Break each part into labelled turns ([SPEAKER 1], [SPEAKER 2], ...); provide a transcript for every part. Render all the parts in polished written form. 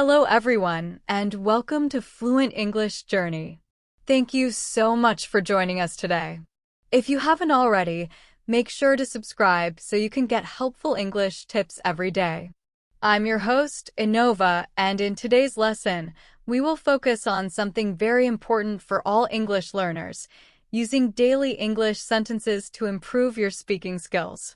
[SPEAKER 1] Hello everyone, and welcome to Fluent English Journey. Thank you so much for joining us today. If you haven't already, make sure to subscribe so you can get helpful English tips every day. I'm your host, Inova, and in today's lesson, we will focus on something very important for all English learners, using daily English sentences to improve your speaking skills.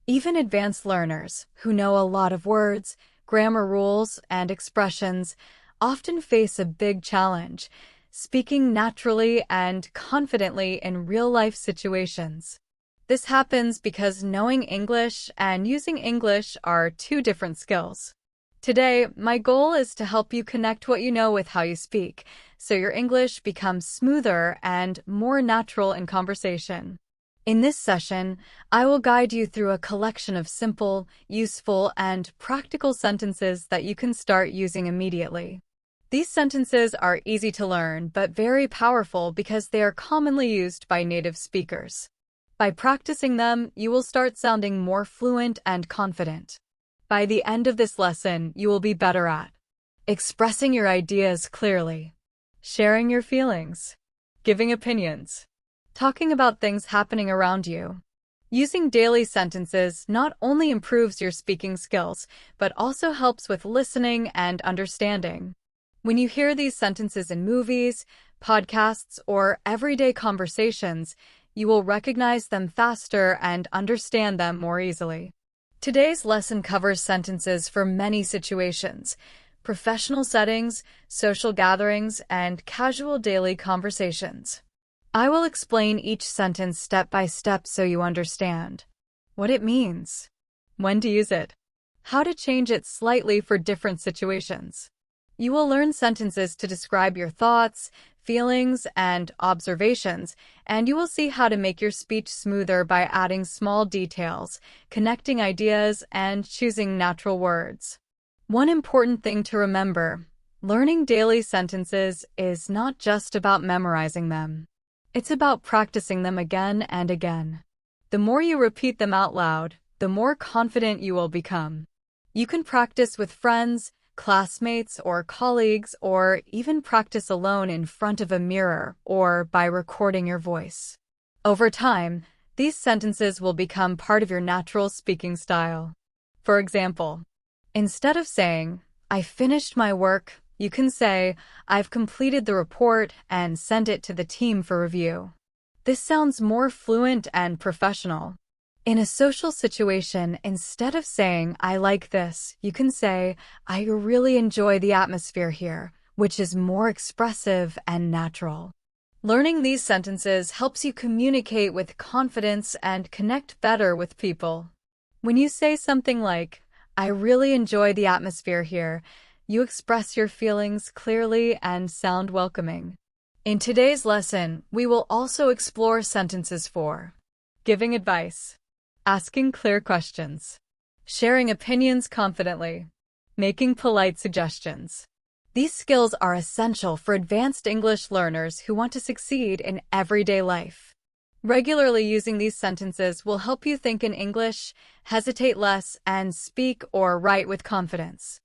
[SPEAKER 1] Even advanced learners, who know a lot of words, grammar rules, and expressions, often face a big challenge, speaking naturally and confidently in real-life situations. This happens because knowing English and using English are two different skills. Today, my goal is to help you connect what you know with how you speak, so your English becomes smoother and more natural in conversation. In this session, I will guide you through a collection of simple, useful, and practical sentences that you can start using immediately. These sentences are easy to learn but very powerful because they are commonly used by native speakers. By practicing them, you will start sounding more fluent and confident. By the end of this lesson, you will be better at expressing your ideas clearly, sharing your feelings, giving opinions, talking about things happening around you. Using daily sentences not only improves your speaking skills, but also helps with listening and understanding. When you hear these sentences in movies, podcasts, or everyday conversations, you will recognize them faster and understand them more easily. Today's lesson covers sentences for many situations: professional settings, social gatherings, and casual daily conversations. I will explain each sentence step by step so you understand what it means, when to use it, how to change it slightly for different situations. You will learn sentences to describe your thoughts, feelings, and observations, and you will see how to make your speech smoother by adding small details, connecting ideas, and choosing natural words. One important thing to remember: learning daily sentences is not just about memorizing them. It's about practicing them again and again. The more you repeat them out loud, the more confident you will become. You can practice with friends, classmates, or colleagues, or even practice alone in front of a mirror or by recording your voice. Over time, these sentences will become part of your natural speaking style. For example, instead of saying, "I finished my work," you can say, "I've completed the report and sent it to the team for review." This sounds more fluent and professional. In a social situation, instead of saying, "I like this," you can say, "I really enjoy the atmosphere here," which is more expressive and natural. Learning these sentences helps you communicate with confidence and connect better with people. When you say something like, "I really enjoy the atmosphere here," you express your feelings clearly and sound welcoming. In today's lesson, we will also explore sentences for giving advice, asking clear questions, sharing opinions confidently, making polite suggestions. These skills are essential for advanced English learners who want to succeed in everyday life. Regularly using these sentences will help you think in English, hesitate less, and speak or write with confidence.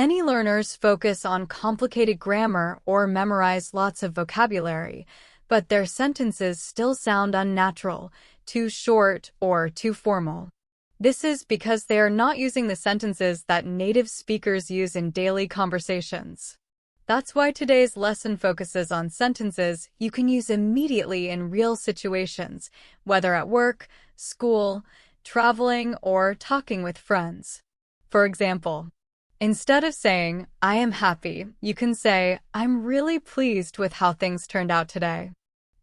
[SPEAKER 1] Many learners focus on complicated grammar or memorize lots of vocabulary, but their sentences still sound unnatural, too short, or too formal. This is because they are not using the sentences that native speakers use in daily conversations. That's why today's lesson focuses on sentences you can use immediately in real situations, whether at work, school, traveling, or talking with friends. For example, instead of saying, "I am happy," you can say, "I'm really pleased with how things turned out today."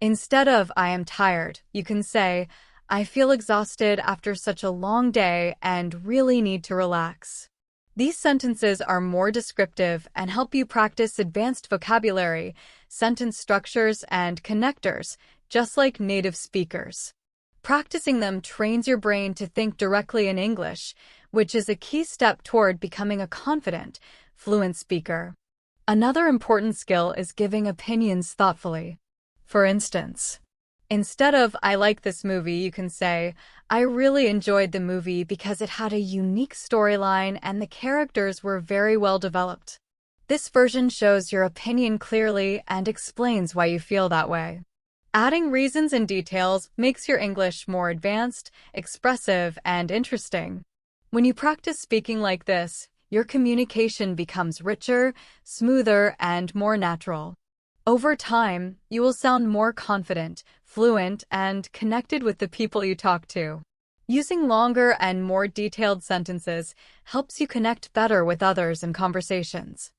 [SPEAKER 1] Instead of "I am tired," you can say, "I feel exhausted after such a long day and really need to relax." These sentences are more descriptive and help you practice advanced vocabulary, sentence structures, and connectors, just like native speakers. Practicing them trains your brain to think directly in English, which is a key step toward becoming a confident, fluent speaker. Another important skill is giving opinions thoughtfully. For instance, instead of "I like this movie," you can say, "I really enjoyed the movie because it had a unique storyline and the characters were very well developed." This version shows your opinion clearly and explains why you feel that way. Adding reasons and details makes your English more advanced, expressive, and interesting. When you practice speaking like this, your communication becomes richer, smoother, and more natural. Over time, you will sound more confident, fluent, and connected with the people you talk to. Using longer and more detailed sentences helps you connect better with others in conversations.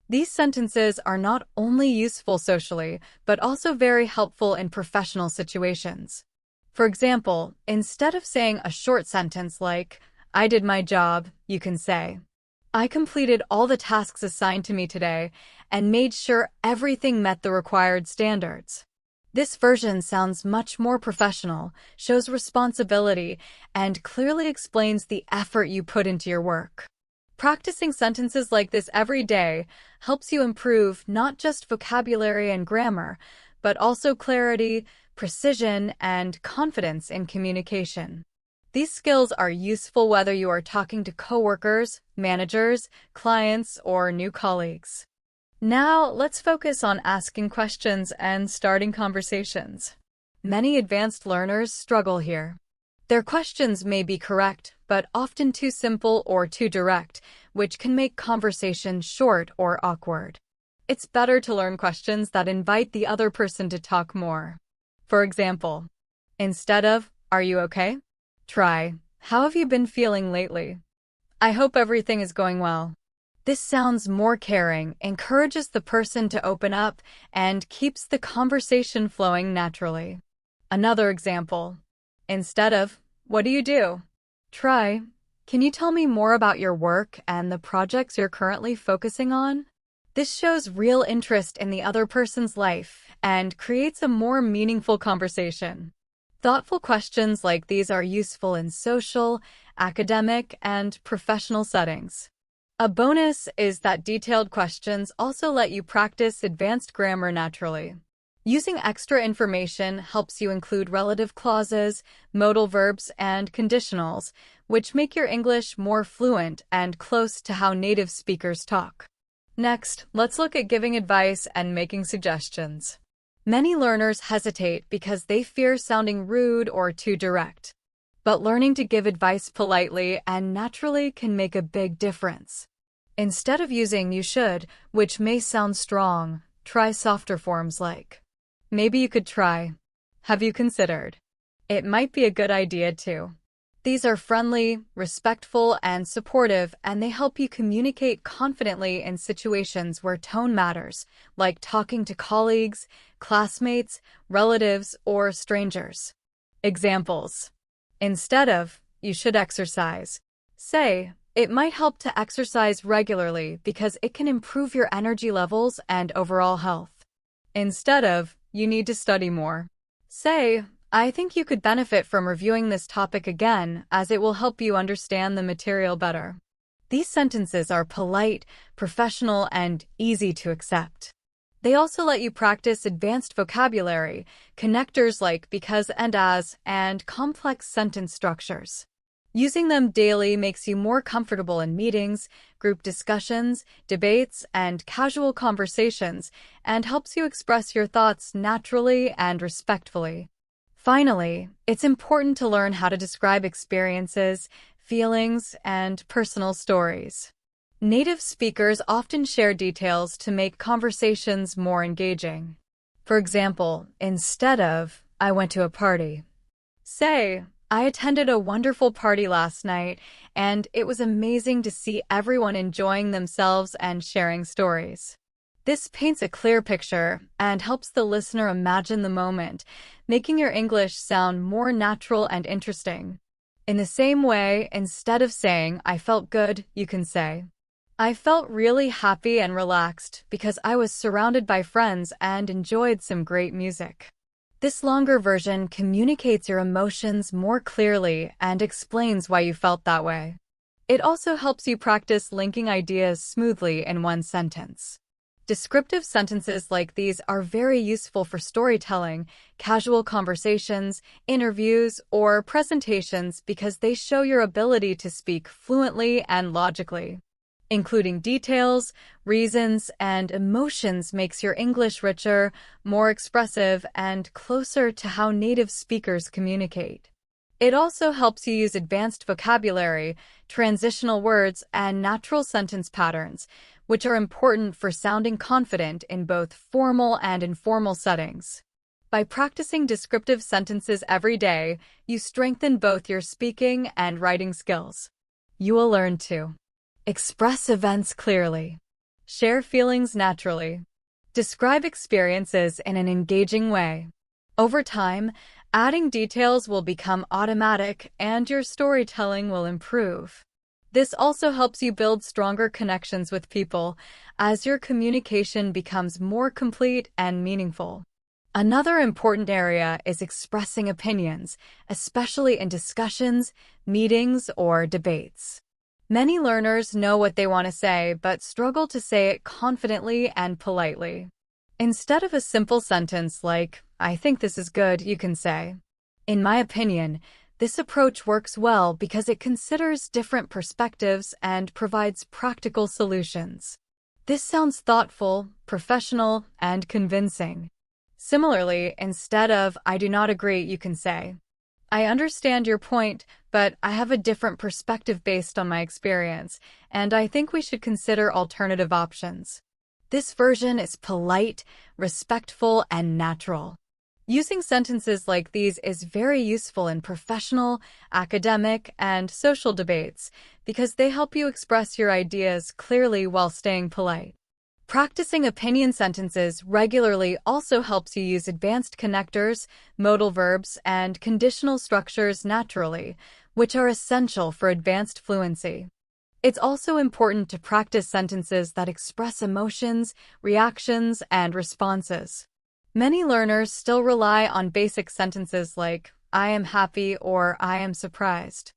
[SPEAKER 1] These sentences are not only useful socially, but also very helpful in professional situations. For example, instead of saying a short sentence like, "I did my job," you can say, "I completed all the tasks assigned to me today and made sure everything met the required standards." This version sounds much more professional, shows responsibility, and clearly explains the effort you put into your work. Practicing sentences like this every day helps you improve not just vocabulary and grammar, but also clarity, precision, and confidence in communication. These skills are useful whether you are talking to coworkers, managers, clients, or new colleagues. Now, let's focus on asking questions and starting conversations. Many advanced learners struggle here. Their questions may be correct, but often too simple or too direct, which can make conversation short or awkward. It's better to learn questions that invite the other person to talk more. For example, instead of, "Are you okay?" try, "How have you been feeling lately?" "I hope everything is going well." This sounds more caring, encourages the person to open up, and keeps the conversation flowing naturally. Another example, instead of, "What do you do?" try, "Can you tell me more about your work and the projects you're currently focusing on?" This shows real interest in the other person's life and creates a more meaningful conversation. Thoughtful questions like these are useful in social, academic, and professional settings. A bonus is that detailed questions also let you practice advanced grammar naturally. Using extra information helps you include relative clauses, modal verbs, and conditionals, which make your English more fluent and close to how native speakers talk. Next, let's look at giving advice and making suggestions. Many learners hesitate because they fear sounding rude or too direct. But learning to give advice politely and naturally can make a big difference. Instead of using "you should," which may sound strong, try softer forms like, "Maybe you could try. Have you considered? It might be a good idea too." These are friendly, respectful, and supportive, and they help you communicate confidently in situations where tone matters, like talking to colleagues, classmates, relatives, or strangers. Examples. Instead of, "You should exercise," say, "It might help to exercise regularly because it can improve your energy levels and overall health." Instead of, "You need to study more," say, "I think you could benefit from reviewing this topic again as it will help you understand the material better." These sentences are polite, professional, and easy to accept. They also let you practice advanced vocabulary, connectors like because and as, and complex sentence structures. Using them daily makes you more comfortable in meetings, group discussions, debates, and casual conversations, and helps you express your thoughts naturally and respectfully. Finally, it's important to learn how to describe experiences, feelings, and personal stories. Native speakers often share details to make conversations more engaging. For example, instead of, "I went to a party," say, "I attended a wonderful party last night, and it was amazing to see everyone enjoying themselves and sharing stories." This paints a clear picture and helps the listener imagine the moment, making your English sound more natural and interesting. In the same way, instead of saying, "I felt good," you can say, "I felt really happy and relaxed because I was surrounded by friends and enjoyed some great music." This longer version communicates your emotions more clearly and explains why you felt that way. It also helps you practice linking ideas smoothly in one sentence. Descriptive sentences like these are very useful for storytelling, casual conversations, interviews, or presentations because they show your ability to speak fluently and logically. Including details, reasons, and emotions makes your English richer, more expressive, and closer to how native speakers communicate. It also helps you use advanced vocabulary, transitional words, and natural sentence patterns, which are important for sounding confident in both formal and informal settings. By practicing descriptive sentences every day, you strengthen both your speaking and writing skills. You will learn to express events clearly, share feelings naturally, describe experiences in an engaging way. Over time, adding details will become automatic and your storytelling will improve. This also helps you build stronger connections with people as your communication becomes more complete and meaningful. Another important area is expressing opinions, especially in discussions, meetings, or debates. Many learners know what they want to say but struggle to say it confidently and politely. Instead of a simple sentence like, "I think this is good," you can say, "In my opinion." This approach works well because it considers different perspectives and provides practical solutions. This sounds thoughtful, professional, and convincing. Similarly, instead of "I do not agree," you can say, "I understand your point, but I have a different perspective based on my experience, and I think we should consider alternative options." This version is polite, respectful, and natural. Using sentences like these is very useful in professional, academic, and social debates because they help you express your ideas clearly while staying polite. Practicing opinion sentences regularly also helps you use advanced connectors, modal verbs, and conditional structures naturally, which are essential for advanced fluency. It's also important to practice sentences that express emotions, reactions, and responses. Many learners still rely on basic sentences like, "I am happy" or "I am surprised."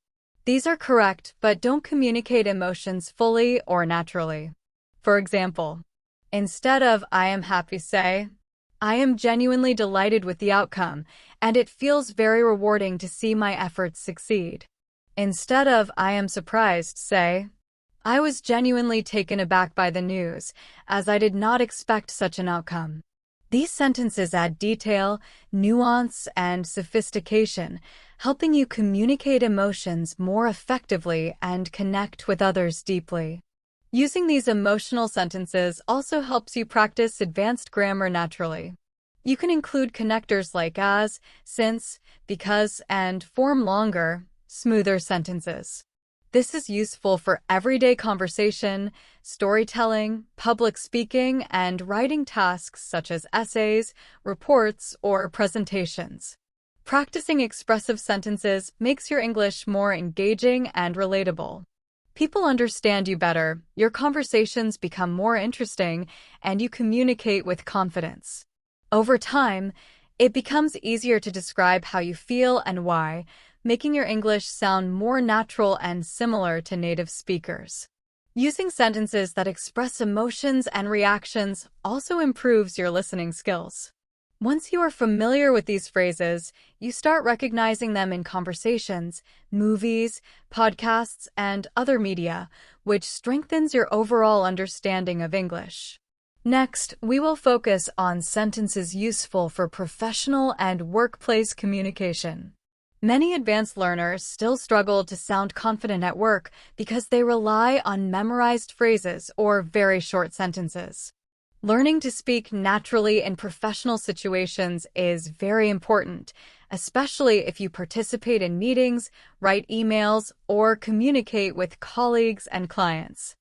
[SPEAKER 1] These are correct, but don't communicate emotions fully or naturally. For example, instead of "I am happy," say, "I am genuinely delighted with the outcome, and it feels very rewarding to see my efforts succeed." Instead of "I am surprised," say, "I was genuinely taken aback by the news, as I did not expect such an outcome." These sentences add detail, nuance, and sophistication, helping you communicate emotions more effectively and connect with others deeply. Using these emotional sentences also helps you practice advanced grammar naturally. You can include connectors like as, since, because, and form longer, smoother sentences. This is useful for everyday conversation, storytelling, public speaking, and writing tasks such as essays, reports, or presentations. Practicing expressive sentences makes your English more engaging and relatable. People understand you better, your conversations become more interesting, and you communicate with confidence. Over time, it becomes easier to describe how you feel and why, making your English sound more natural and similar to native speakers. Using sentences that express emotions and reactions also improves your listening skills. Once you are familiar with these phrases, you start recognizing them in conversations, movies, podcasts, and other media, which strengthens your overall understanding of English. Next, we will focus on sentences useful for professional and workplace communication. Many advanced learners still struggle to sound confident at work because they rely on memorized phrases or very short sentences. Learning to speak naturally in professional situations is very important, especially if you participate in meetings, write emails, or communicate with colleagues and clients.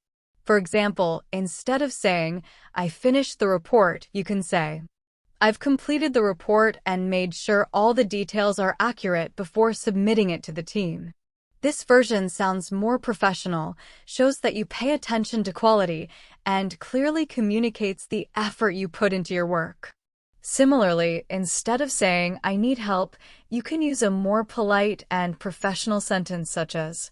[SPEAKER 1] For example, instead of saying, "I finished the report," you can say, "I've completed the report and made sure all the details are accurate before submitting it to the team." This version sounds more professional, shows that you pay attention to quality, and clearly communicates the effort you put into your work. Similarly, instead of saying, "I need help," you can use a more polite and professional sentence such as,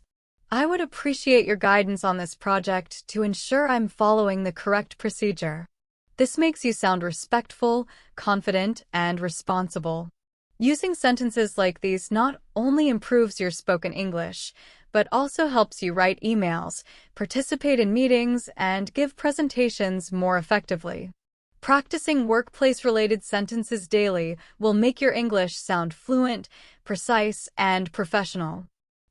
[SPEAKER 1] "I would appreciate your guidance on this project to ensure I'm following the correct procedure." This makes you sound respectful, confident, and responsible. Using sentences like these not only improves your spoken English, but also helps you write emails, participate in meetings, and give presentations more effectively. Practicing workplace-related sentences daily will make your English sound fluent, precise, and professional.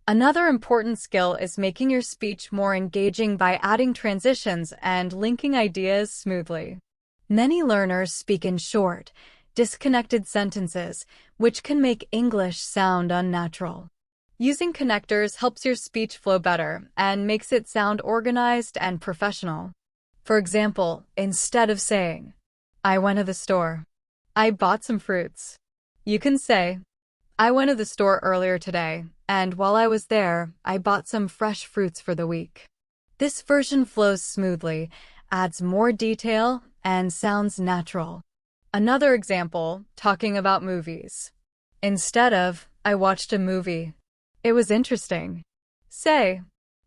[SPEAKER 1] Another important skill is making your speech more engaging by adding transitions and linking ideas smoothly. Many learners speak in short, disconnected sentences, which can make English sound unnatural. Using connectors helps your speech flow better and makes it sound organized and professional. For example, instead of saying, "I went to the store. I bought some fruits," you can say, "I went to the store earlier today, and while I was there, I bought some fresh fruits for the week." This version flows smoothly, adds more detail, and sounds natural. Another example, talking about movies. Instead of, "I watched a movie. It was interesting," say,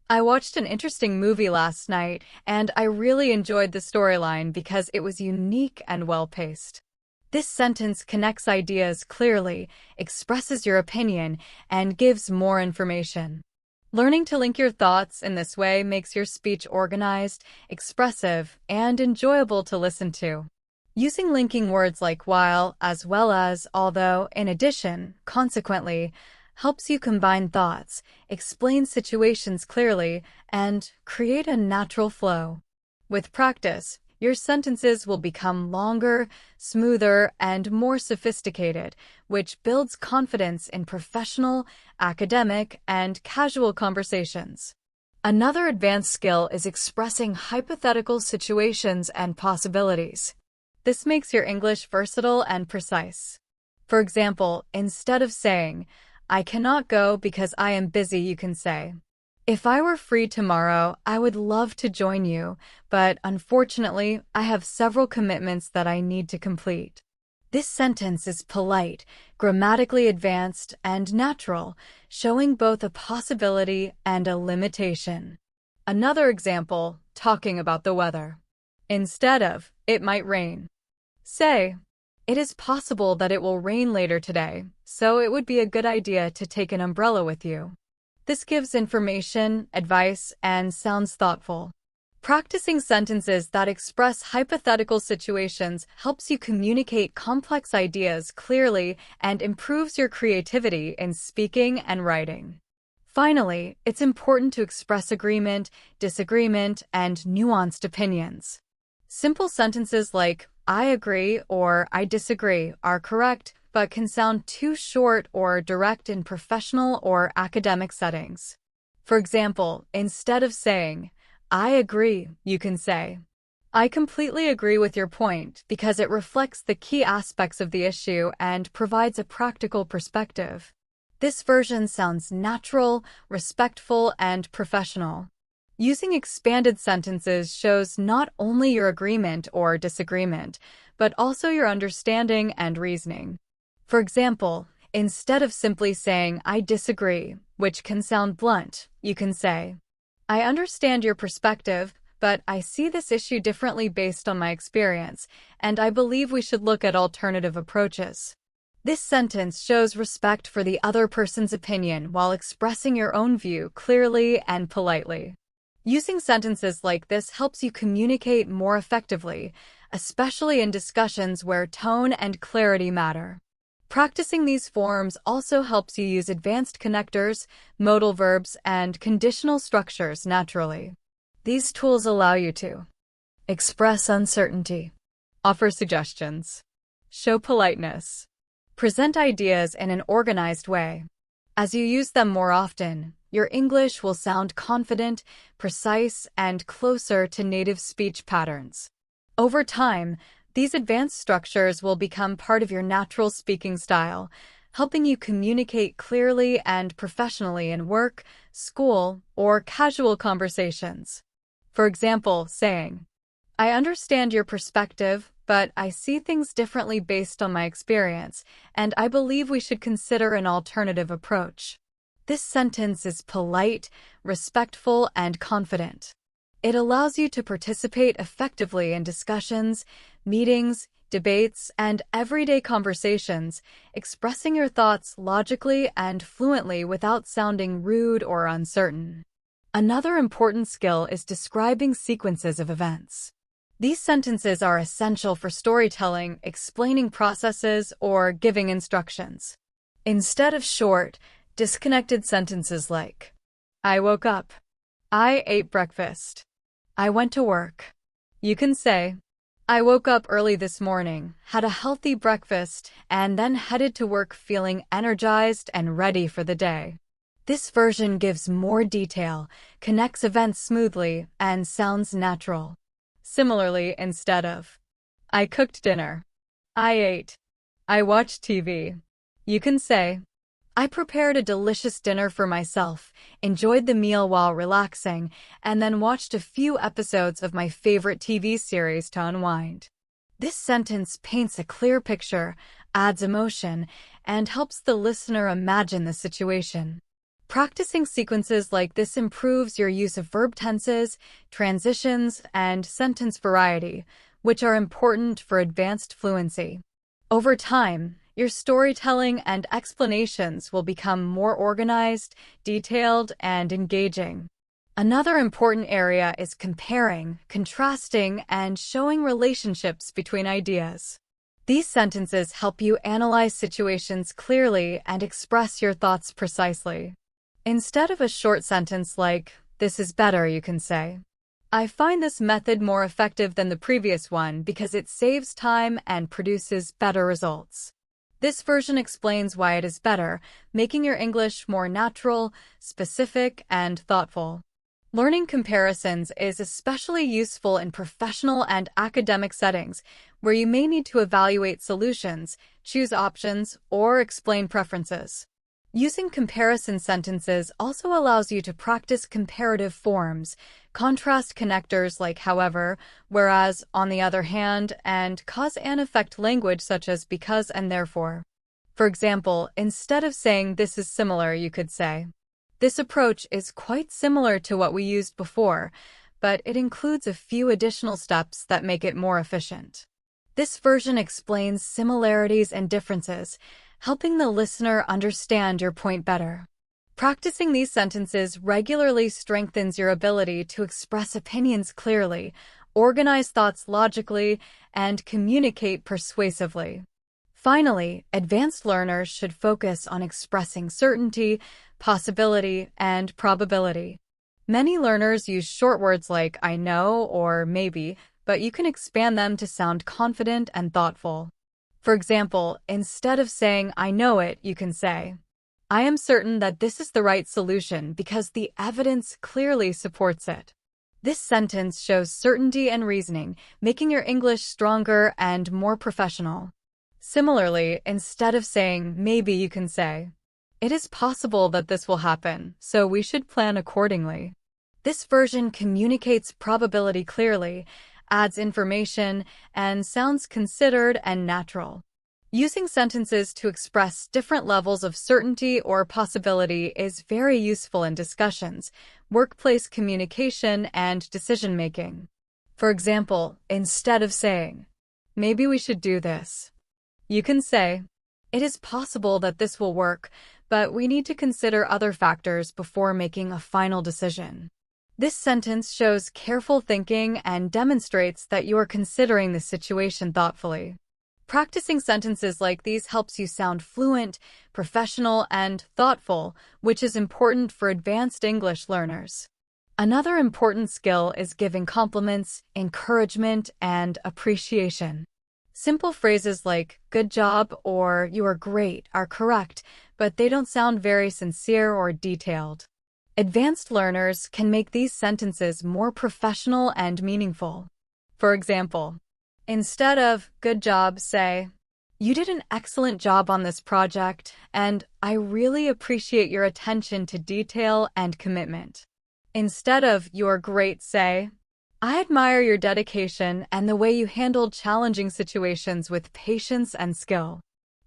[SPEAKER 1] "I watched an interesting movie last night, and I really enjoyed the storyline because it was unique and well-paced." This sentence connects ideas clearly, expresses your opinion, and gives more information. Learning to link your thoughts in this way makes your speech organized, expressive, and enjoyable to listen to. Using linking words like while, as well as, although, in addition, consequently, helps you combine thoughts, explain situations clearly, and create a natural flow. With practice, your sentences will become longer, smoother, and more sophisticated, which builds confidence in professional, academic, and casual conversations. Another advanced skill is expressing hypothetical situations and possibilities. This makes your English versatile and precise. For example, instead of saying, "I cannot go because I am busy," you can say, "If I were free tomorrow, I would love to join you, but unfortunately, I have several commitments that I need to complete." This sentence is polite, grammatically advanced, and natural, showing both a possibility and a limitation. Another example, talking about the weather. Instead of, "It might rain," say, "It is possible that it will rain later today, so it would be a good idea to take an umbrella with you." This gives information, advice, and sounds thoughtful. Practicing sentences that express hypothetical situations helps you communicate complex ideas clearly and improves your creativity in speaking and writing. Finally, it's important to express agreement, disagreement, and nuanced opinions. Simple sentences like, "I agree" or "I disagree" are correct, but can sound too short or direct in professional or academic settings. For example, instead of saying, "I agree," you can say, "I completely agree with your point because it reflects the key aspects of the issue and provides a practical perspective." This version sounds natural, respectful, and professional. Using expanded sentences shows not only your agreement or disagreement, but also your understanding and reasoning. For example, instead of simply saying, "I disagree," which can sound blunt, you can say, "I understand your perspective, but I see this issue differently based on my experience, and I believe we should look at alternative approaches." This sentence shows respect for the other person's opinion while expressing your own view clearly and politely. Using sentences like this helps you communicate more effectively, especially in discussions where tone and clarity matter. Practicing these forms also helps you use advanced connectors, modal verbs, and conditional structures naturally. These tools allow you to express uncertainty, offer suggestions, show politeness, present ideas in an organized way. As you use them more often, your English will sound confident, precise, and closer to native speech patterns. Over time, these advanced structures will become part of your natural speaking style, helping you communicate clearly and professionally in work, school, or casual conversations. For example, saying, "I understand your perspective, but I see things differently based on my experience, and I believe we should consider an alternative approach." This sentence is polite, respectful, and confident. It allows you to participate effectively in discussions, meetings, debates, and everyday conversations, expressing your thoughts logically and fluently without sounding rude or uncertain. Another important skill is describing sequences of events. These sentences are essential for storytelling, explaining processes, or giving instructions. Instead of short, disconnected sentences like, I woke up, I ate breakfast, I went to work, you can say, I woke up early this morning, had a healthy breakfast, and then headed to work feeling energized and ready for the day. This version gives more detail, connects events smoothly, and sounds natural. Similarly, instead of, I cooked dinner, I ate, I watched TV, you can say, I prepared a delicious dinner for myself, enjoyed the meal while relaxing, and then watched a few episodes of my favorite TV series to unwind. This sentence paints a clear picture, adds emotion, and helps the listener imagine the situation. Practicing sequences like this improves your use of verb tenses, transitions, and sentence variety, which are important for advanced fluency. Over time, your storytelling and explanations will become more organized, detailed, and engaging. Another important area is comparing, contrasting, and showing relationships between ideas. These sentences help you analyze situations clearly and express your thoughts precisely. Instead of a short sentence like, this is better, you can say, I find this method more effective than the previous one because it saves time and produces better results. This version explains why it is better, making your English more natural, specific, and thoughtful. Learning comparisons is especially useful in professional and academic settings, where you may need to evaluate solutions, choose options, or explain preferences. Using comparison sentences also allows you to practice comparative forms, contrast connectors like however, whereas, on the other hand, and cause-and-effect language such as because and therefore. For example, instead of saying this is similar, you could say, this approach is quite similar to what we used before, but it includes a few additional steps that make it more efficient. This version explains similarities and differences, helping the listener understand your point better. Practicing these sentences regularly strengthens your ability to express opinions clearly, organize thoughts logically, and communicate persuasively. Finally, advanced learners should focus on expressing certainty, possibility, and probability. Many learners use short words like I know or maybe, but you can expand them to sound confident and thoughtful. For example, instead of saying, I know it, you can say, I am certain that this is the right solution because the evidence clearly supports it. This sentence shows certainty and reasoning, making your English stronger and more professional. Similarly, instead of saying, maybe, you can say, it is possible that this will happen, so we should plan accordingly. This version communicates probability clearly, adds information, and sounds considered and natural. Using sentences to express different levels of certainty or possibility is very useful in discussions, workplace communication, and decision-making. For example, instead of saying, maybe we should do this, you can say, it is possible that this will work, but we need to consider other factors before making a final decision. This sentence shows careful thinking and demonstrates that you are considering the situation thoughtfully. Practicing sentences like these helps you sound fluent, professional, and thoughtful, which is important for advanced English learners. Another important skill is giving compliments, encouragement, and appreciation. Simple phrases like good job or you are great are correct, but they don't sound very sincere or detailed. Advanced learners can make these sentences more professional and meaningful. For example, instead of good job, say, you did an excellent job on this project, and I really appreciate your attention to detail and commitment. Instead of you're great, say, I admire your dedication and the way you handled challenging situations with patience and skill.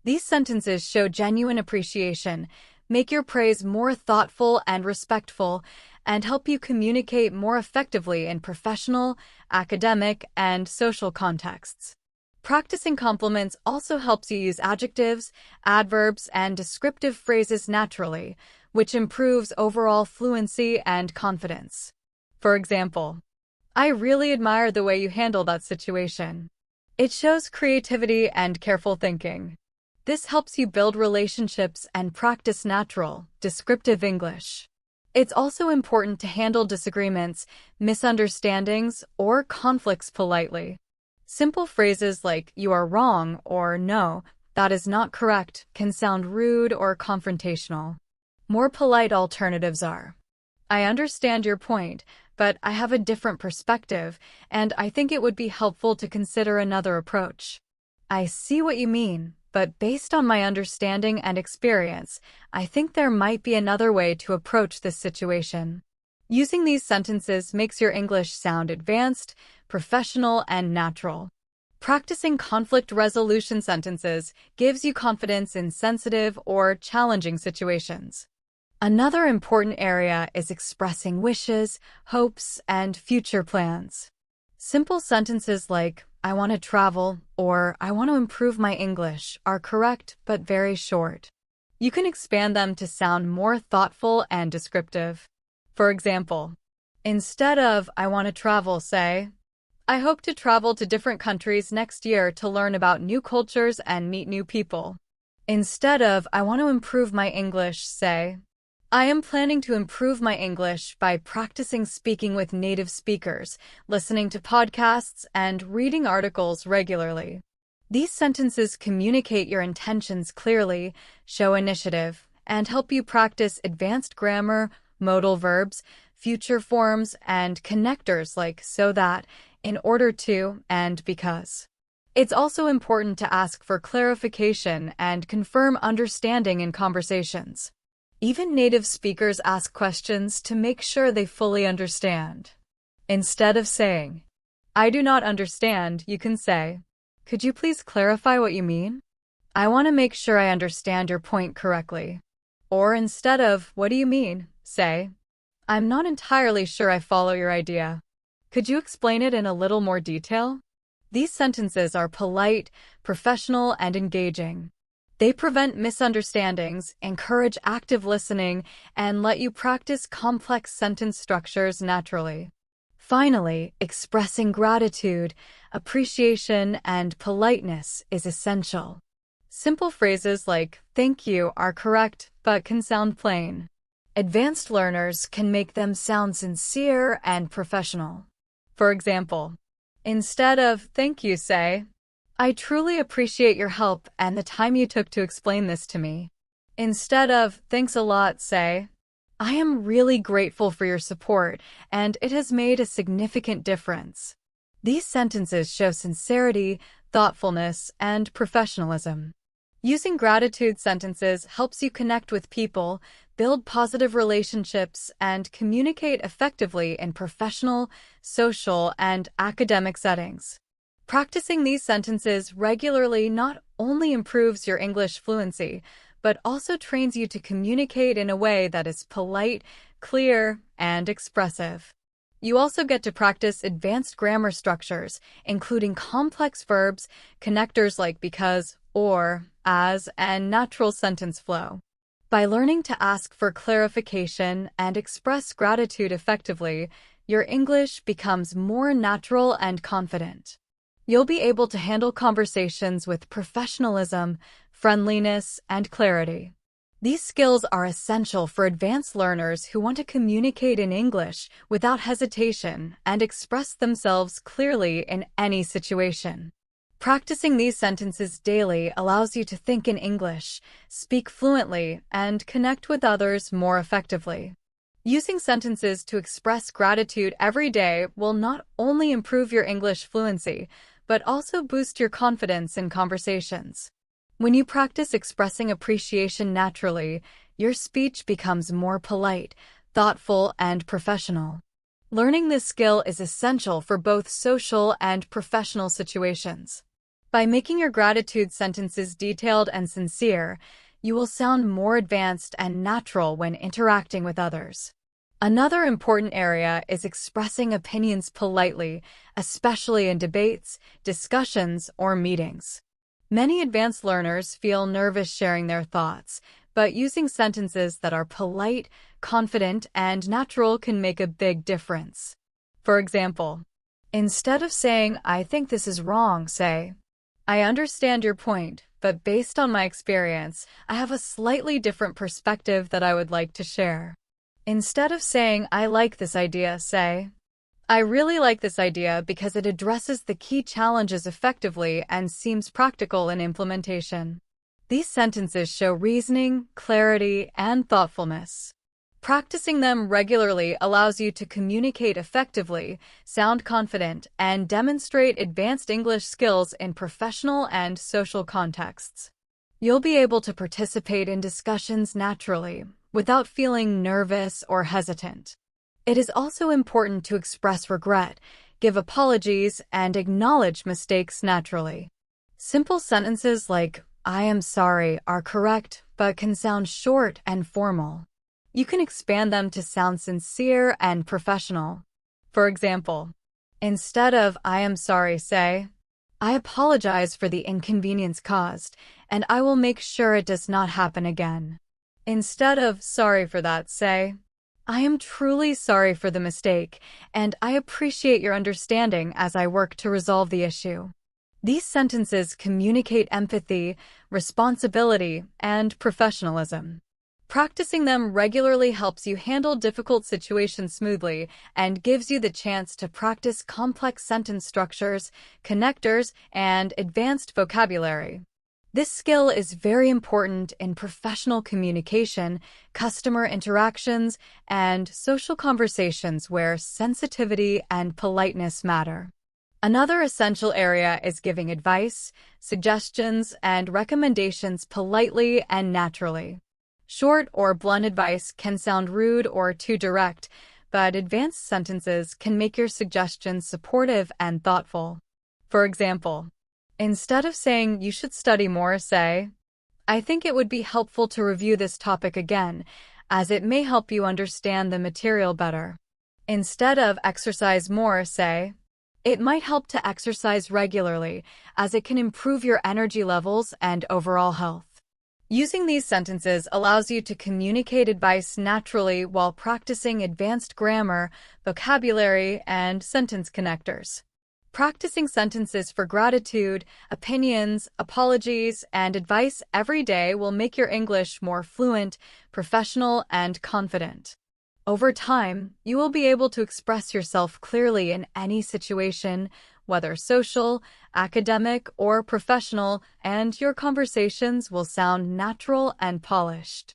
[SPEAKER 1] These sentences show genuine appreciation, make your praise more thoughtful and respectful, and help you communicate more effectively in professional, academic, and social contexts. Practicing compliments also helps you use adjectives, adverbs, and descriptive phrases naturally, which improves overall fluency and confidence. For example, I really admire the way you handle that situation. It shows creativity and careful thinking. This helps you build relationships and practice natural, descriptive English. It's also important to handle disagreements, misunderstandings, or conflicts politely. Simple phrases like "you are wrong" or "no, that is not correct" can sound rude or confrontational. More polite alternatives are, "I understand your point, but I have a different perspective, and I think it would be helpful to consider another approach. I see what you mean, but based on my understanding and experience, I think there might be another way to approach this situation." Using these sentences makes your English sound advanced, professional, and natural. Practicing conflict resolution sentences gives you confidence in sensitive or challenging situations. Another important area is expressing wishes, hopes, and future plans. Simple sentences like, "I want to travel" or "I want to improve my English" are correct but very short. You can expand them to sound more thoughtful and descriptive. For example, instead of "I want to travel," say, "I hope to travel to different countries next year to learn about new cultures and meet new people." Instead of "I want to improve my English," say, "I am planning to improve my English by practicing speaking with native speakers, listening to podcasts, and reading articles regularly." These sentences communicate your intentions clearly, show initiative, and help you practice advanced grammar, modal verbs, future forms, and connectors like "so that," "in order to," and "because." It's also important to ask for clarification and confirm understanding in conversations. Even native speakers ask questions to make sure they fully understand. Instead of saying, "I do not understand," you can say, "Could you please clarify what you mean? I want to make sure I understand your point correctly." Or instead of "What do you mean?" say, "I'm not entirely sure I follow your idea. Could you explain it in a little more detail?" These sentences are polite, professional, and engaging. They prevent misunderstandings, encourage active listening, and let you practice complex sentence structures naturally. Finally, expressing gratitude, appreciation, and politeness is essential. Simple phrases like "thank you" are correct, but can sound plain. Advanced learners can make them sound sincere and professional. For example, instead of "thank you," say, "I truly appreciate your help and the time you took to explain this to me." Instead of "thanks a lot," say, "I am really grateful for your support, and it has made a significant difference." These sentences show sincerity, thoughtfulness, and professionalism. Using gratitude sentences helps you connect with people, build positive relationships, and communicate effectively in professional, social, and academic settings. Practicing these sentences regularly not only improves your English fluency, but also trains you to communicate in a way that is polite, clear, and expressive. You also get to practice advanced grammar structures, including complex verbs, connectors like "because," "or," "as," and natural sentence flow. By learning to ask for clarification and express gratitude effectively, your English becomes more natural and confident. You'll be able to handle conversations with professionalism, friendliness, and clarity. These skills are essential for advanced learners who want to communicate in English without hesitation and express themselves clearly in any situation. Practicing these sentences daily allows you to think in English, speak fluently, and connect with others more effectively. Using sentences to express gratitude every day will not only improve your English fluency, but also boost your confidence in conversations. When you practice expressing appreciation naturally, your speech becomes more polite, thoughtful, and professional. Learning this skill is essential for both social and professional situations. By making your gratitude sentences detailed and sincere, you will sound more advanced and natural when interacting with others. Another important area is expressing opinions politely, especially in debates, discussions, or meetings. Many advanced learners feel nervous sharing their thoughts, but using sentences that are polite, confident, and natural can make a big difference. For example, instead of saying, "I think this is wrong," say, "I understand your point, but based on my experience, I have a slightly different perspective that I would like to share." Instead of saying, "I like this idea," say, "I really like this idea because it addresses the key challenges effectively and seems practical in implementation." These sentences show reasoning, clarity, and thoughtfulness. Practicing them regularly allows you to communicate effectively, sound confident, and demonstrate advanced English skills in professional and social contexts. You'll be able to participate in discussions naturally, without feeling nervous or hesitant. It is also important to express regret, give apologies, and acknowledge mistakes naturally. Simple sentences like, "I am sorry," are correct, but can sound short and formal. You can expand them to sound sincere and professional. For example, instead of "I am sorry," say, "I apologize for the inconvenience caused, and I will make sure it does not happen again." Instead of "Sorry for that," say, "I am truly sorry for the mistake, and I appreciate your understanding as I work to resolve the issue." These sentences communicate empathy, responsibility, and professionalism. Practicing them regularly helps you handle difficult situations smoothly and gives you the chance to practice complex sentence structures, connectors, and advanced vocabulary. This skill is very important in professional communication, customer interactions, and social conversations where sensitivity and politeness matter. Another essential area is giving advice, suggestions, and recommendations politely and naturally. Short or blunt advice can sound rude or too direct, but advanced sentences can make your suggestions supportive and thoughtful. For example, instead of saying, "You should study more," say, "I think it would be helpful to review this topic again, as it may help you understand the material better." Instead of "Exercise more," say, "It might help to exercise regularly, as it can improve your energy levels and overall health." Using these sentences allows you to communicate advice naturally while practicing advanced grammar, vocabulary, and sentence connectors. Practicing sentences for gratitude, opinions, apologies, and advice every day will make your English more fluent, professional, and confident. Over time, you will be able to express yourself clearly in any situation, whether social, academic, or professional, and your conversations will sound natural and polished.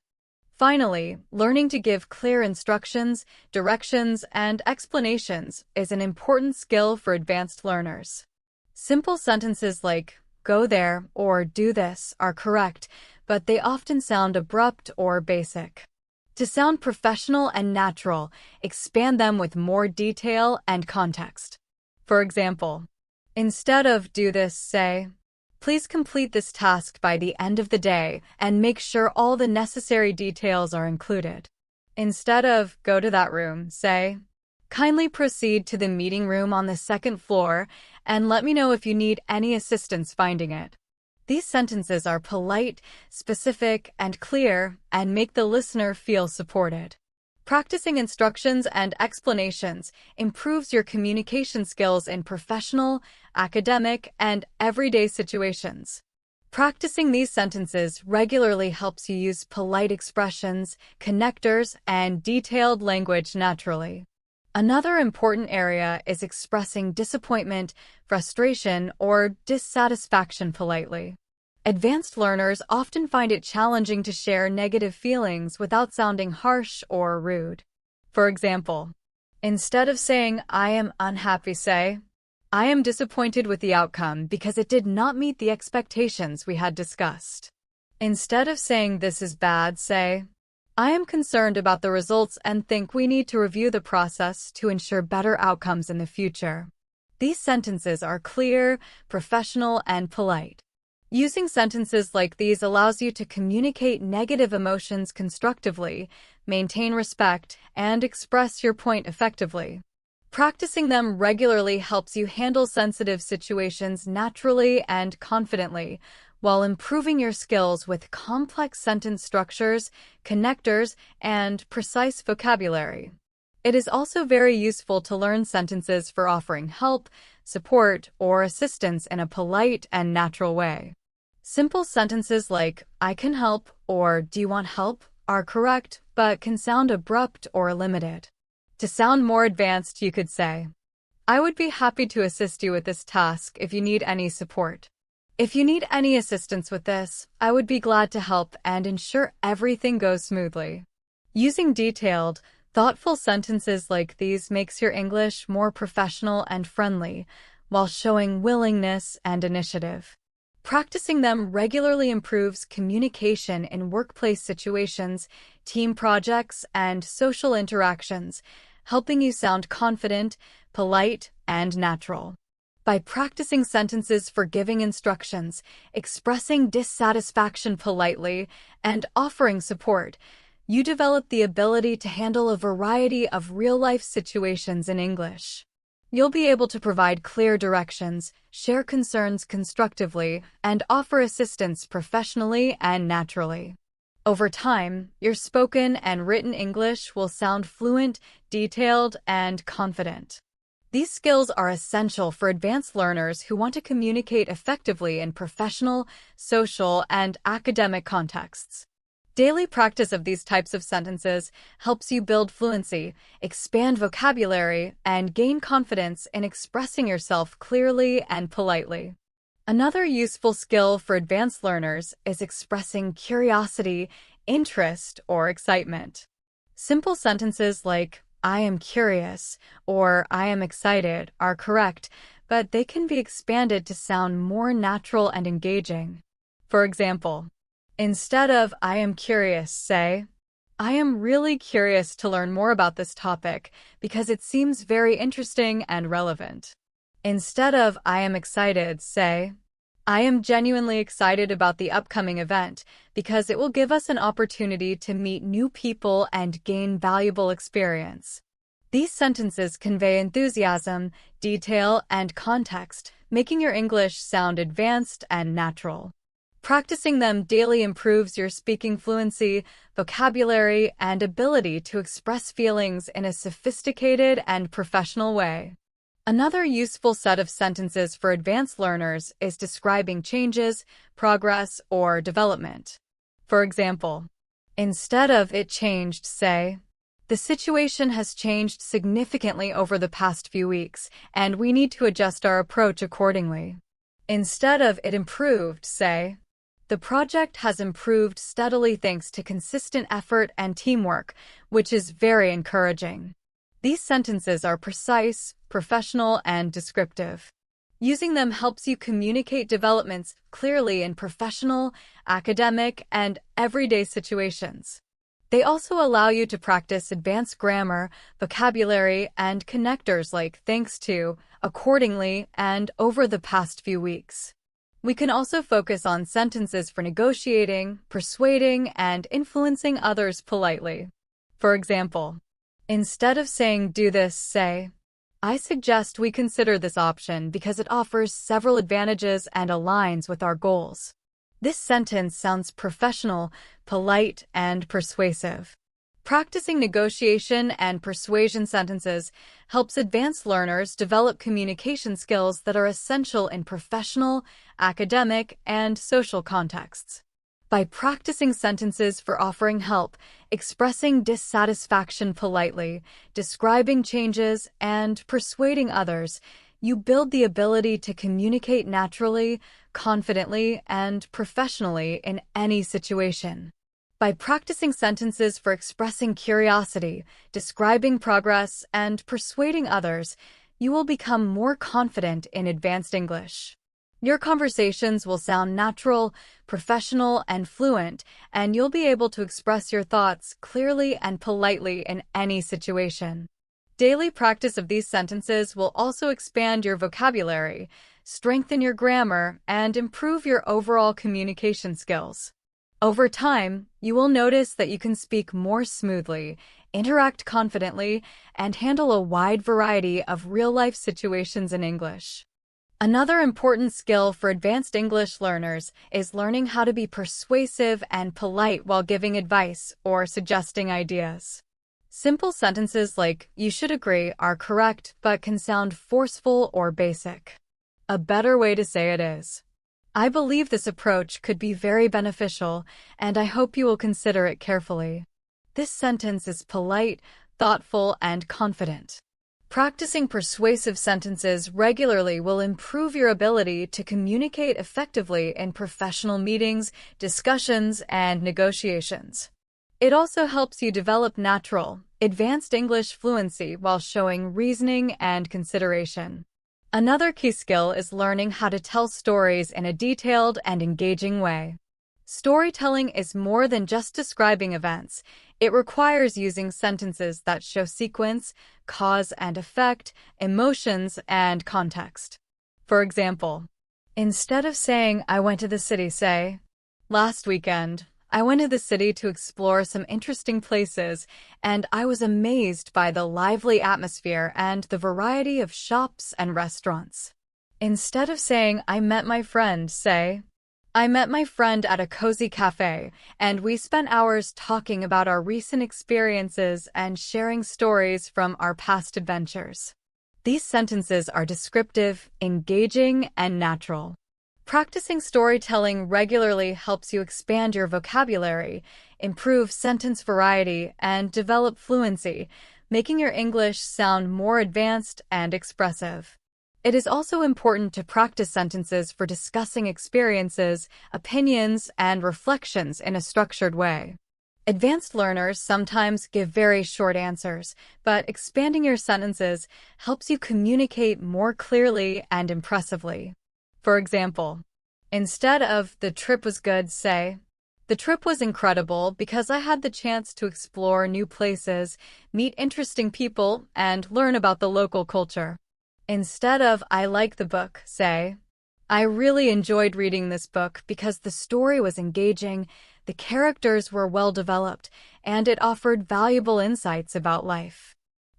[SPEAKER 1] Finally, learning to give clear instructions, directions, and explanations is an important skill for advanced learners. Simple sentences like "go there" or "do this" are correct, but they often sound abrupt or basic. To sound professional and natural, expand them with more detail and context. For example, instead of "do this," say, "Please complete this task by the end of the day and make sure all the necessary details are included." Instead of "go to that room," say, "Kindly proceed to the meeting room on the second floor and let me know if you need any assistance finding it." These sentences are polite, specific, and clear and make the listener feel supported. Practicing instructions and explanations improves your communication skills in professional, academic, and everyday situations. Practicing these sentences regularly helps you use polite expressions, connectors, and detailed language naturally. Another important area is expressing disappointment, frustration, or dissatisfaction politely. Advanced learners often find it challenging to share negative feelings without sounding harsh or rude. For example, instead of saying "I am unhappy," say, "I am disappointed with the outcome because it did not meet the expectations we had discussed." Instead of saying "this is bad," say, "I am concerned about the results and think we need to review the process to ensure better outcomes in the future." These sentences are clear, professional, and polite. Using sentences like these allows you to communicate negative emotions constructively, maintain respect, and express your point effectively. Practicing them regularly helps you handle sensitive situations naturally and confidently, while improving your skills with complex sentence structures, connectors, and precise vocabulary. It is also very useful to learn sentences for offering help, support, or assistance in a polite and natural way. Simple sentences like, I can help, or do you want help, are correct, but can sound abrupt or limited. To sound more advanced, you could say, I would be happy to assist you with this task if you need any support. If you need any assistance with this, I would be glad to help and ensure everything goes smoothly. Using detailed, thoughtful sentences like these makes your English more professional and friendly, while showing willingness and initiative. Practicing them regularly improves communication in workplace situations, team projects, and social interactions, helping you sound confident, polite, and natural. By practicing sentences for giving instructions, expressing dissatisfaction politely, and offering support, you develop the ability to handle a variety of real-life situations in English. You'll be able to provide clear directions, share concerns constructively, and offer assistance professionally and naturally. Over time, your spoken and written English will sound fluent, detailed, and confident. These skills are essential for advanced learners who want to communicate effectively in professional, social, and academic contexts. Daily practice of these types of sentences helps you build fluency, expand vocabulary, and gain confidence in expressing yourself clearly and politely. Another useful skill for advanced learners is expressing curiosity, interest, or excitement. Simple sentences like, I am curious, or I am excited are correct, but they can be expanded to sound more natural and engaging. For example, instead of I am curious, say, I am really curious to learn more about this topic because it seems very interesting and relevant. Instead of I am excited, say, I am genuinely excited about the upcoming event because it will give us an opportunity to meet new people and gain valuable experience. These sentences convey enthusiasm, detail, and context, making your English sound advanced and natural. Practicing them daily improves your speaking fluency, vocabulary, and ability to express feelings in a sophisticated and professional way. Another useful set of sentences for advanced learners is describing changes, progress, or development. For example, instead of it changed, say, the situation has changed significantly over the past few weeks, and we need to adjust our approach accordingly. Instead of it improved, say, the project has improved steadily thanks to consistent effort and teamwork, which is very encouraging. These sentences are precise, professional, and descriptive. Using them helps you communicate developments clearly in professional, academic, and everyday situations. They also allow you to practice advanced grammar, vocabulary, and connectors like thanks to, accordingly, and over the past few weeks. We can also focus on sentences for negotiating, persuading, and influencing others politely. For example, instead of saying do this, say, I suggest we consider this option because it offers several advantages and aligns with our goals. This sentence sounds professional, polite, and persuasive. Practicing negotiation and persuasion sentences helps advanced learners develop communication skills that are essential in professional, academic, and social contexts. By practicing sentences for offering help, expressing dissatisfaction politely, describing changes, and persuading others, you build the ability to communicate naturally, confidently, and professionally in any situation. By practicing sentences for expressing curiosity, describing progress, and persuading others, you will become more confident in advanced English. Your conversations will sound natural, professional, and fluent, and you'll be able to express your thoughts clearly and politely in any situation. Daily practice of these sentences will also expand your vocabulary, strengthen your grammar, and improve your overall communication skills. Over time, you will notice that you can speak more smoothly, interact confidently, and handle a wide variety of real-life situations in English. Another important skill for advanced English learners is learning how to be persuasive and polite while giving advice or suggesting ideas. Simple sentences like, "You should agree," are correct but can sound forceful or basic. A better way to say it is, "I believe this approach could be very beneficial, and I hope you will consider it carefully." This sentence is polite, thoughtful, and confident. Practicing persuasive sentences regularly will improve your ability to communicate effectively in professional meetings, discussions, and negotiations. It also helps you develop natural, advanced English fluency while showing reasoning and consideration. Another key skill is learning how to tell stories in a detailed and engaging way. Storytelling is more than just describing events. It requires using sentences that show sequence, cause and effect, emotions, and context. For example, instead of saying, "I went to the city," say, "Last weekend, I went to the city to explore some interesting places, and I was amazed by the lively atmosphere and the variety of shops and restaurants." Instead of saying, "I met my friend," say, "I met my friend at a cozy cafe, and we spent hours talking about our recent experiences and sharing stories from our past adventures." These sentences are descriptive, engaging, and natural. Practicing storytelling regularly helps you expand your vocabulary, improve sentence variety, and develop fluency, making your English sound more advanced and expressive. It is also important to practice sentences for discussing experiences, opinions, and reflections in a structured way. Advanced learners sometimes give very short answers, but expanding your sentences helps you communicate more clearly and impressively. For example, instead of "The trip was good," say, "The trip was incredible because I had the chance to explore new places, meet interesting people, and learn about the local culture." Instead of "I like the book," say, "I really enjoyed reading this book because the story was engaging, the characters were well developed, and it offered valuable insights about life."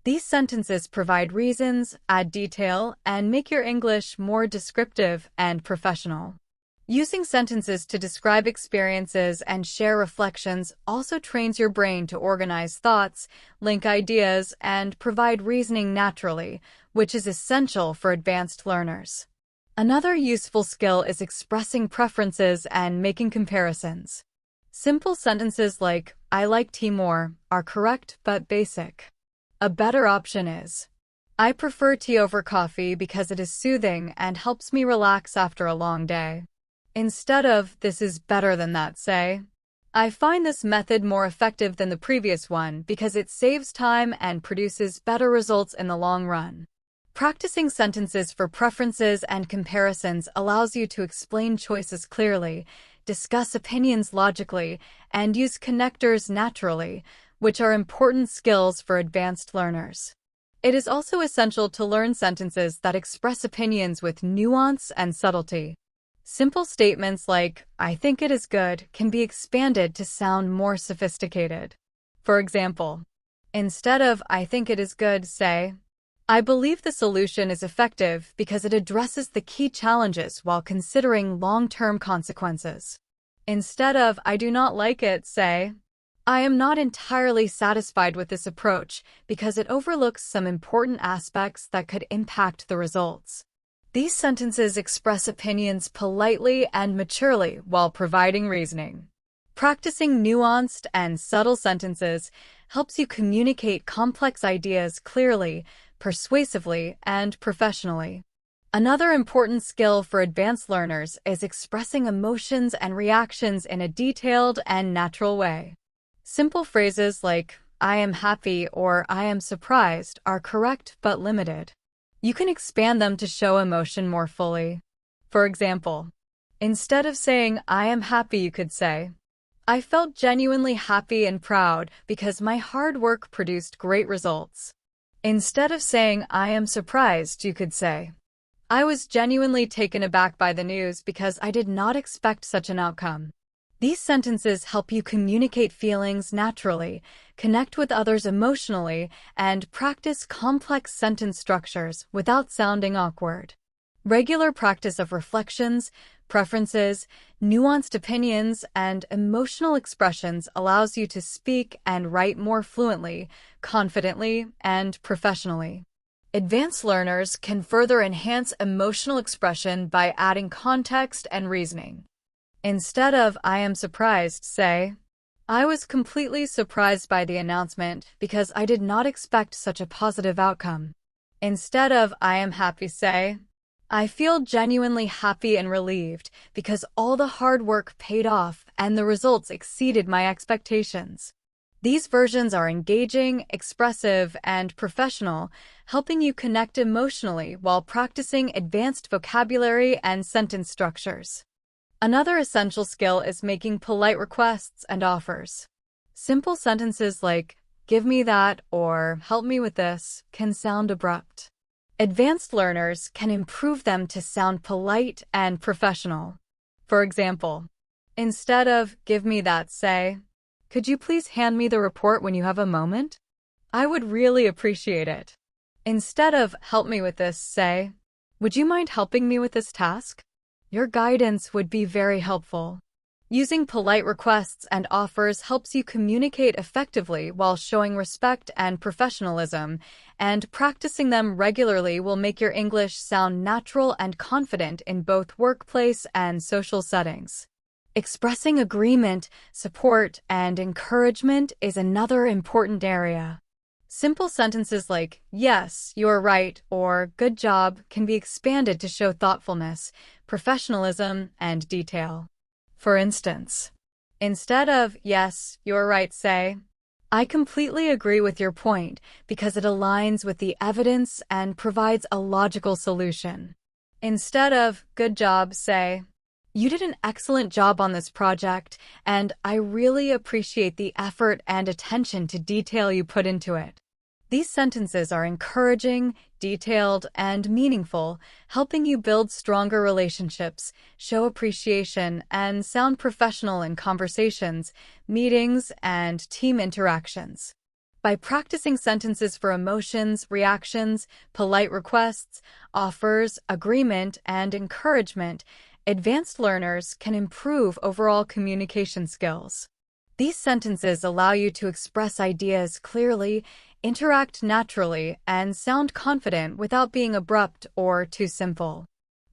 [SPEAKER 1] These sentences provide reasons, add detail, and make your English more descriptive and professional. Using sentences to describe experiences and share reflections also trains your brain to organize thoughts, link ideas, and provide reasoning naturally, which is essential for advanced learners. Another useful skill is expressing preferences and making comparisons. Simple sentences like, "I like tea more," are correct but basic. A better option is, "I prefer tea over coffee because it is soothing and helps me relax after a long day." Instead of "This is better than that," say, "I find this method more effective than the previous one because it saves time and produces better results in the long run." Practicing sentences for preferences and comparisons allows you to explain choices clearly, discuss opinions logically, and use connectors naturally, which are important skills for advanced learners. It is also essential to learn sentences that express opinions with nuance and subtlety. Simple statements like, "I think it is good," can be expanded to sound more sophisticated. For example, instead of "I think it is good," say, "I believe the solution is effective because it addresses the key challenges while considering long-term consequences." Instead of "I do not like it," say, "I am not entirely satisfied with this approach because it overlooks some important aspects that could impact the results." These sentences express opinions politely and maturely while providing reasoning. Practicing nuanced and subtle sentences helps you communicate complex ideas clearly, persuasively, and professionally. Another important skill for advanced learners is expressing emotions and reactions in a detailed and natural way. Simple phrases like, "I am happy" or "I am surprised" are correct but limited. You can expand them to show emotion more fully. For example, instead of saying, "I am happy," you could say, "I felt genuinely happy and proud because my hard work produced great results." Instead of saying, "I am surprised," you could say, "I was genuinely taken aback by the news because I did not expect such an outcome." These sentences help you communicate feelings naturally, connect with others emotionally, and practice complex sentence structures without sounding awkward. Regular practice of reflections, preferences, nuanced opinions, and emotional expressions allows you to speak and write more fluently, confidently, and professionally. Advanced learners can further enhance emotional expression by adding context and reasoning. Instead of "I am surprised," say, "I was completely surprised by the announcement because I did not expect such a positive outcome." Instead of "I am happy," say, "I feel genuinely happy and relieved because all the hard work paid off and the results exceeded my expectations." These versions are engaging, expressive, and professional, helping you connect emotionally while practicing advanced vocabulary and sentence structures. Another essential skill is making polite requests and offers. Simple sentences like "give me that" or "help me with this" can sound abrupt. Advanced learners can improve them to sound polite and professional. For example, instead of "give me that," say, "Could you please hand me the report when you have a moment? I would really appreciate it." Instead of "help me with this," say, "Would you mind helping me with this task? Your guidance would be very helpful." Using polite requests and offers helps you communicate effectively while showing respect and professionalism, and practicing them regularly will make your English sound natural and confident in both workplace and social settings. Expressing agreement, support, and encouragement is another important area. Simple sentences like "yes, you're right" or "good job" can be expanded to show thoughtfulness, professionalism, and detail. For instance, instead of "yes, you're right," say, "I completely agree with your point because it aligns with the evidence and provides a logical solution." Instead of "good job," say, "You did an excellent job on this project, and I really appreciate the effort and attention to detail you put into it." These sentences are encouraging, detailed, and meaningful, helping you build stronger relationships, show appreciation, and sound professional in conversations, meetings, and team interactions. By practicing sentences for emotions, reactions, polite requests, offers, agreement, and encouragement, advanced learners can improve overall communication skills. These sentences allow you to express ideas clearly, interact naturally, and sound confident without being abrupt or too simple.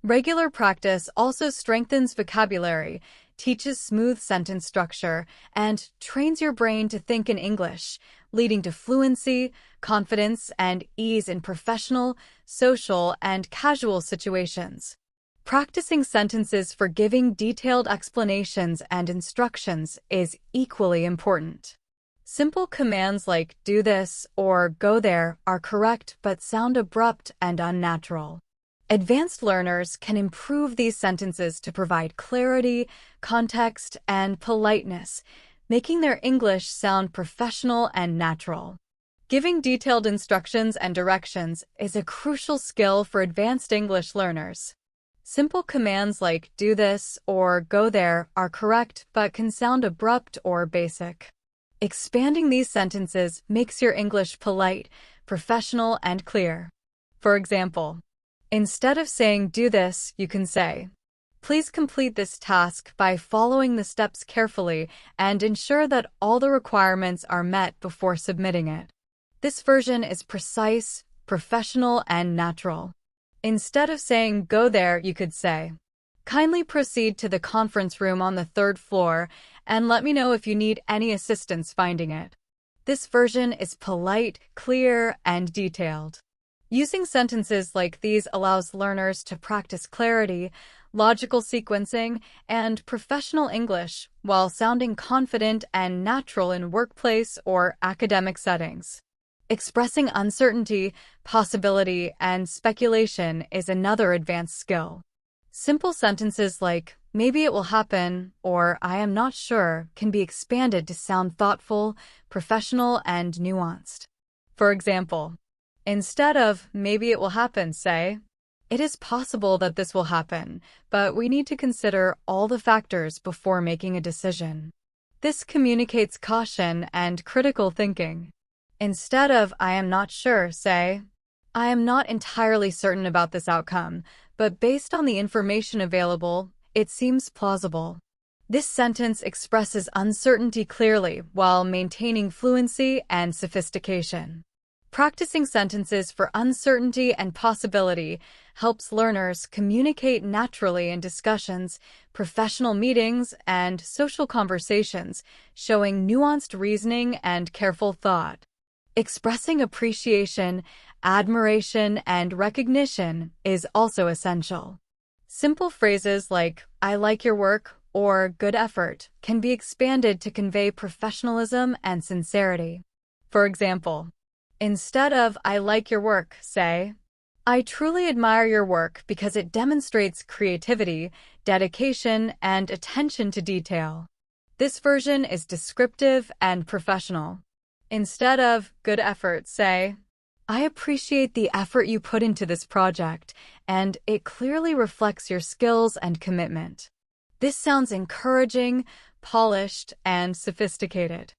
[SPEAKER 1] Regular practice also strengthens vocabulary, teaches smooth sentence structure, and trains your brain to think in English, leading to fluency, confidence, and ease in professional, social, and casual situations. Practicing sentences for giving detailed explanations and instructions is equally important. Simple commands like "do this" or "go there" are correct but sound abrupt and unnatural. Advanced learners can improve these sentences to provide clarity, context, and politeness, making their English sound professional and natural. Giving detailed instructions and directions is a crucial skill for advanced English learners. Simple commands like "do this" or "go there" are correct but can sound abrupt or basic. Expanding these sentences makes your English polite, professional, and clear. For example, instead of saying "do this," you can say, "Please complete this task by following the steps carefully and ensure that all the requirements are met before submitting it." This version is precise, professional, and natural. Instead of saying "go there," you could say, "Kindly proceed to the conference room on the 3rd floor and let me know if you need any assistance finding it." This version is polite, clear, and detailed. Using sentences like these allows learners to practice clarity, logical sequencing, and professional English while sounding confident and natural in workplace or academic settings. Expressing uncertainty, possibility, and speculation is another advanced skill. Simple sentences like "maybe it will happen" or "I am not sure" can be expanded to sound thoughtful, professional, and nuanced. For example, instead of "maybe it will happen," say, It is possible that this will happen, but we need to consider all the factors before making a decision. This communicates caution and critical thinking. Instead of "I am not sure," say, "I am not entirely certain about this outcome, but based on the information available, it seems plausible." This sentence expresses uncertainty clearly while maintaining fluency and sophistication. Practicing sentences for uncertainty and possibility helps learners communicate naturally in discussions, professional meetings, and social conversations, showing nuanced reasoning and careful thought. Expressing appreciation, admiration, and recognition is also essential. Simple phrases like "I like your work" or "good effort" can be expanded to convey professionalism and sincerity. For example, instead of "I like your work," say, "I truly admire your work because it demonstrates creativity, dedication, and attention to detail." This version is descriptive and professional. Instead of "good effort," say, "I appreciate the effort you put into this project, and it clearly reflects your skills and commitment." This sounds encouraging, polished, and sophisticated.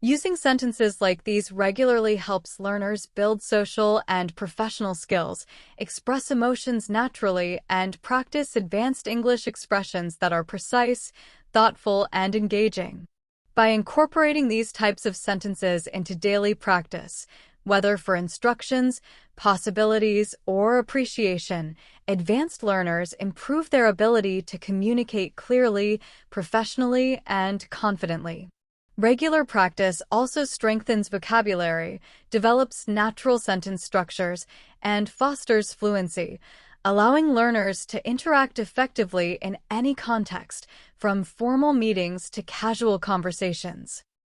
[SPEAKER 1] Using sentences like these regularly helps learners build social and professional skills, express emotions naturally, and practice advanced English expressions that are precise, thoughtful, and engaging. By incorporating these types of sentences into daily practice, whether for instructions, possibilities, or appreciation, advanced learners improve their ability to communicate clearly, professionally, and confidently. Regular practice also strengthens vocabulary, develops natural sentence structures, and fosters fluency, allowing learners to interact effectively in any context, from formal meetings to casual conversations.